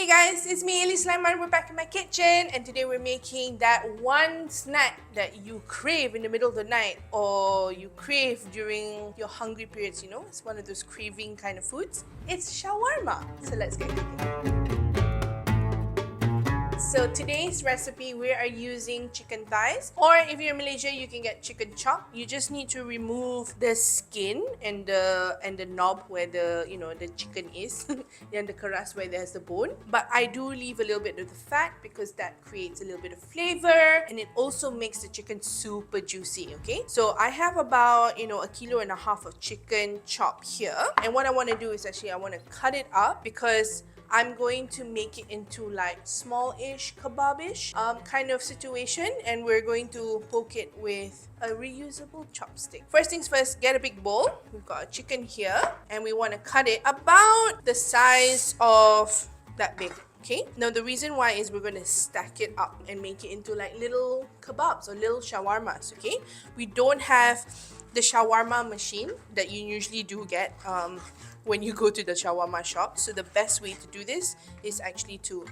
Hey guys, it's me, Sulaiman. We're back in my kitchen, and today we're making that one snack that you crave in the middle of the night or you crave during your hungry periods, you know? It's one of those craving kind of foods. It's shawarma. So let's get cooking. So today's recipe, we are using chicken thighs, or if you're in Malaysia, you can get chicken chop. You just need to remove the skin and the knob where the chicken is, and the keras where there's the bone. But I do leave a little bit of the fat because that creates a little bit of flavor, and it also makes the chicken super juicy. Okay, so I have about 1.5 kilos of chicken chop here, and what I want to do is actually I want to cut it up because I'm going to make it into like small-ish, kebab-ish kind of situation, and we're going to poke it with a reusable chopstick. First things first, get a big bowl. We've got a chicken here, and we want to cut it about the size of that big. Okay, now the reason why is we're going to stack it up and make it into like little kebabs or little shawarmas. Okay, we don't have the shawarma machine that you usually do get when you go to the shawarma shop. So the best way to do this is actually to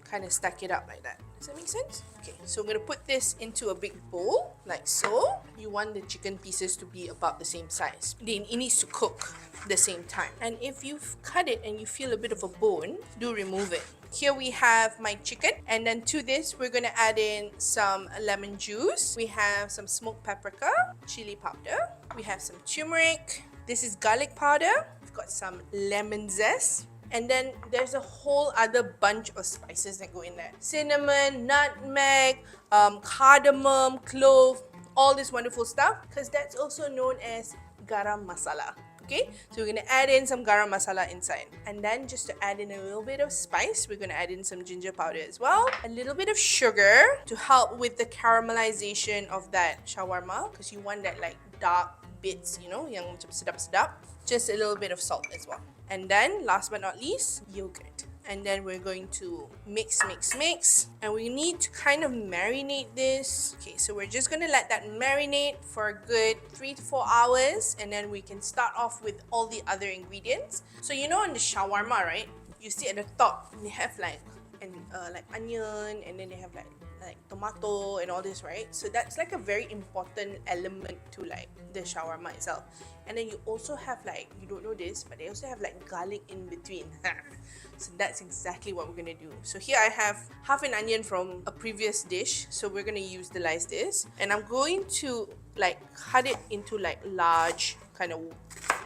kind of stack it up like that. Does that make sense? Okay, so I'm going to put this into a big bowl like so. You want the chicken pieces to be about the same size. Then it needs to cook the same time. And if you've cut it and you feel a bit of a bone, do remove it. Here we have my chicken, and then to this we're going to add in some lemon juice. We have some smoked paprika, chili powder. We have some turmeric. This is garlic powder. We've got some lemon zest. And then there's a whole other bunch of spices that go in there. Cinnamon, nutmeg, cardamom, clove, all this wonderful stuff, because that's also known as garam masala. Okay, so we're going to add in some garam masala inside. And then just to add in a little bit of spice, we're going to add in some ginger powder as well. A little bit of sugar to help with the caramelization of that shawarma, because you want that like dark bits, yang macam sedap-sedap. Just a little bit of salt as well. And then, last but not least, yogurt. And then we're going to mix. And we need to kind of marinate this. Okay, so we're just going to let that marinate for a good 3 to 4 hours. And then we can start off with all the other ingredients. So you know on the shawarma, right? You see at the top, they have like onion, and then they have like tomato and all this, right? So that's like a very important element to like the shawarma itself. And then you also have like, you don't know this, but they also have like garlic in between. So that's exactly what we're gonna do. So here I have half an onion from a previous dish, so we're gonna utilize this, and I'm going to like cut it into like large kind of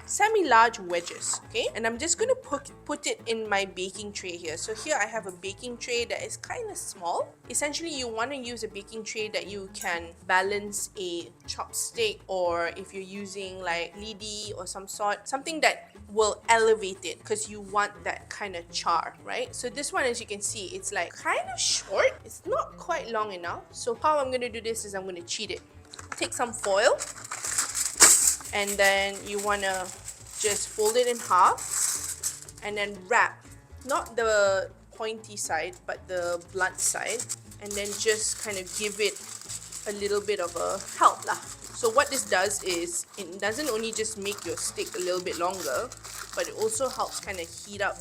semi-large wedges. Okay, and I'm just gonna put it in my baking tray here. So here I have a baking tray that is kind of small. Essentially, you want to use a baking tray that you can balance a chopstick, or if you're using like lidi or some sort, something that will elevate it, because you want that kind of char, right? So this one, as you can see, it's like kind of short. It's not quite long enough. So how I'm gonna do this is I'm gonna cheat it. Take some foil, and then you wanna just fold it in half and then wrap, not the pointy side but the blunt side, and then just kind of give it a little bit of a help lah. So what this does is it doesn't only just make your steak a little bit longer, but it also helps kind of heat up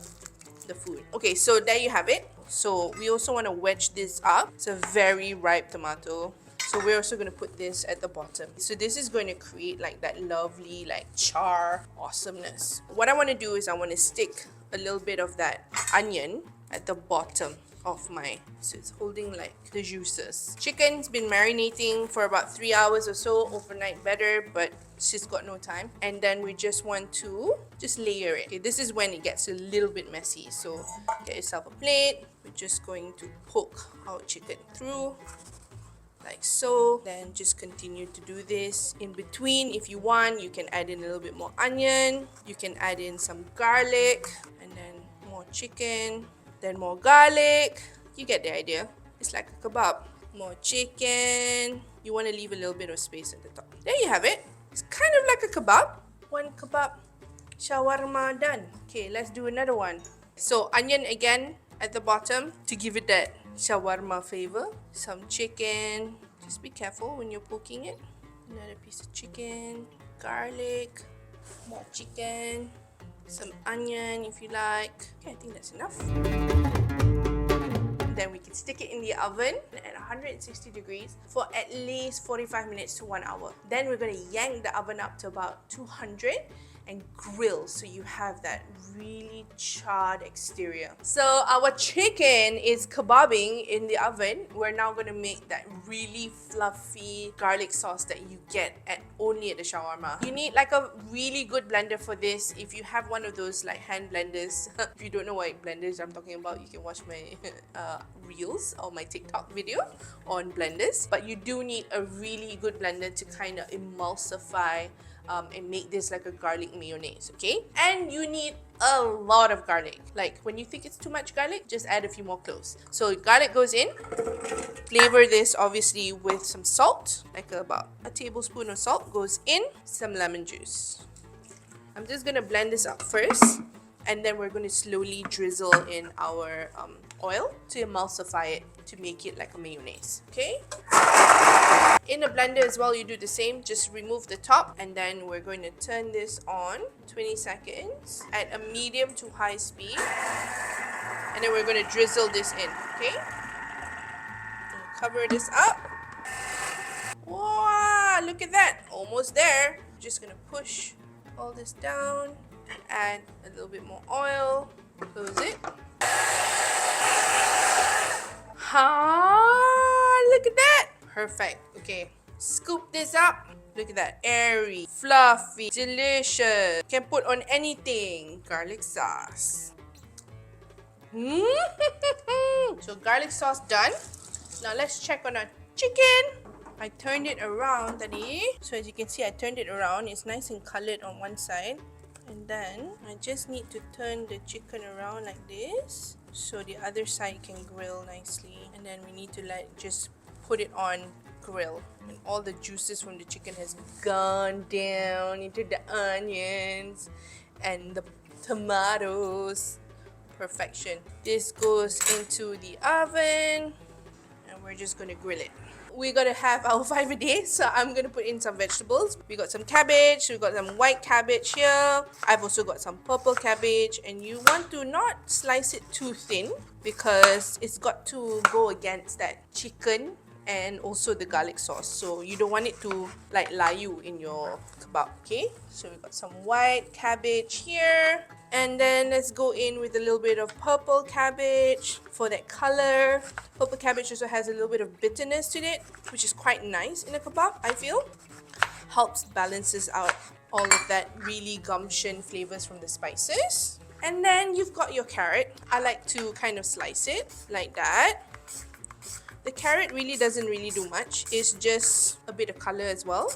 the food. Okay, so there you have it. So we also want to wedge this up. It's a very ripe tomato. So we're also going to put this at the bottom. So this is going to create like that lovely like char awesomeness. What I want to do is I want to stick a little bit of that onion at the bottom of my, so it's holding like the juices. Chicken's been marinating for about 3 hours or so, overnight better, but she's got no time. And then we just want to just layer it. Okay, this is when it gets a little bit messy. So get yourself a plate. We're just going to poke our chicken through like so. Then just continue to do this. In between, if you want, you can add in a little bit more onion. You can add in some garlic, and then more chicken, then more garlic. You get the idea. It's like a kebab. More chicken. You want to leave a little bit of space at the top. There you have it. It's kind of like a kebab. One kebab shawarma done. Okay, let's do another one. So onion again at the bottom to give it that shawarma flavor. Some chicken. Just be careful when you're poking it. Another piece of chicken. Garlic. More chicken. Some onion if you like. Okay, I think that's enough. stick it in the oven at 160 degrees for at least 45 minutes to 1 hour. Then we're going to yank the oven up to about 200 and grill so you have that really charred exterior. So our chicken is kebabbing in the oven. We're now going to make that really fluffy garlic sauce that you get only at the shawarma. You need like a really good blender for this. If you have one of those like hand blenders, if you don't know what blenders I'm talking about, you can watch my reels or my TikTok video on blenders. But you do need a really good blender to kind of emulsify and make this like a garlic mayonnaise, okay? And you need a lot of garlic. Like when you think it's too much garlic, just add a few more cloves. So garlic goes in. Flavor this obviously with some salt, like about a tablespoon of salt goes in. Some lemon juice. I'm just gonna blend this up first, and then we're going to slowly drizzle in our oil to emulsify it to make it like a mayonnaise, okay? In a blender as well, you do the same. Just remove the top, and then we're going to turn this on 20 seconds at a medium to high speed, and then we're going to drizzle this in, okay? Cover this up. Wow, look at that, almost there. Just going to push all this down and add a little bit more oil. Close it. Look at that. Perfect. Okay, scoop this up. Look at that, airy, fluffy, delicious. Can put on anything. Garlic sauce. So garlic sauce done. Now let's check on our chicken. I turned it around tadi. So as you can see, I turned it around. It's nice and colored on one side. And then I just need to turn the chicken around like this so the other side can grill nicely. And then we need to just put it on grill, and all the juices from the chicken has gone down into the onions and the tomatoes. Perfection. This goes into the oven and we're just gonna grill it. We're gonna have our 5 a day, so I'm gonna put in some vegetables. We got some cabbage, we got some white cabbage here. I've also got some purple cabbage, and you want to not slice it too thin because it's got to go against that chicken and also the garlic sauce, so you don't want it to like layu in your kebab, okay? So we got some white cabbage here, and then let's go in with a little bit of purple cabbage for that color. Purple cabbage also has a little bit of bitterness to it, which is quite nice in a kebab, I feel. Helps balances out all of that really gumption flavors from the spices. And then you've got your carrot. I like to kind of slice it like that. The carrot really doesn't do much. It's just a bit of color as well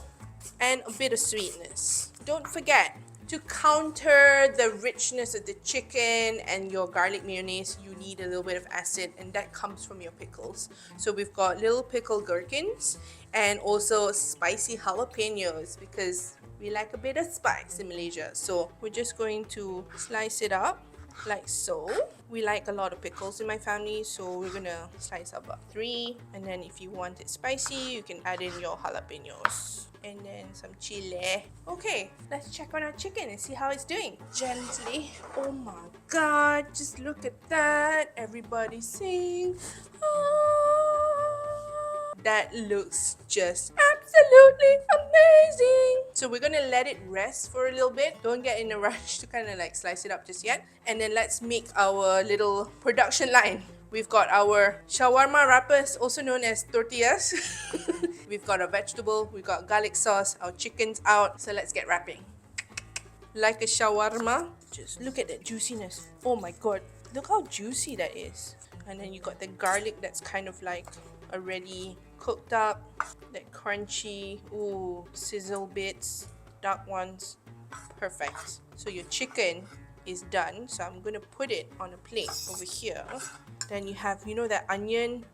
and a bit of sweetness. Don't forget, to counter the richness of the chicken and your garlic mayonnaise, you need a little bit of acid, and that comes from your pickles. So we've got little pickle gherkins and also spicy jalapenos because we like a bit of spice in Malaysia. So we're just going to slice it up like so. We like a lot of pickles in my family, so we're gonna slice up about 3, and then if you want it spicy, you can add in your jalapenos and then some chile. Okay, let's check on our chicken and see how it's doing. Gently. Oh my god, just look at that. Everybody sing. That looks just absolutely amazing. So we're gonna let it rest for a little bit. Don't get in a rush to kind of like slice it up just yet. And then let's make our little production line. We've got our shawarma wrappers, also known as tortillas. We've got a vegetable, we've got garlic sauce, our chicken's out. So let's get wrapping. Like a shawarma, just look at that juiciness. Oh my god, look how juicy that is. And then you got the garlic that's kind of like already cooked up, that crunchy, ooh, sizzle bits, dark ones. Perfect. So your chicken is done. So I'm gonna put it on a plate over here. Then you have, you know, that onion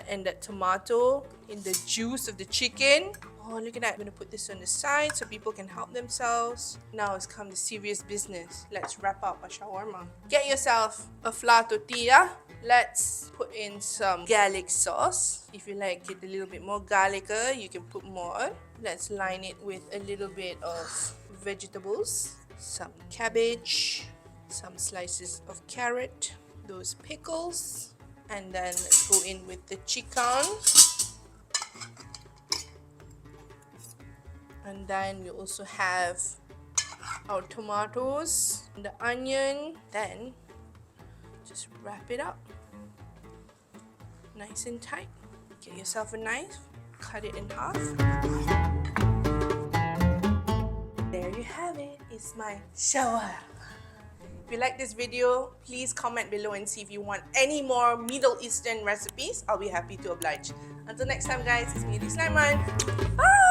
and that tomato in the juice of the chicken. Oh, look at that. I'm gonna put this on the side so people can help themselves. Now it's come to serious business. Let's wrap up a shawarma. Get yourself a flour tortilla. Let's put in some garlic sauce. If you like it a little bit more garlicer, you can put more. Let's line it with a little bit of vegetables. Some cabbage, some slices of carrot, those pickles, And then let's go in with the chicken. And then we also have our tomatoes and the onion. Then just wrap it up nice and tight. Get yourself a knife, cut it in half. There you have it. It's my shawarma. If you like this video, please comment below and see if you want any more Middle Eastern recipes. I'll be happy to oblige. Until next time guys, it's me, Sulaiman. Bye!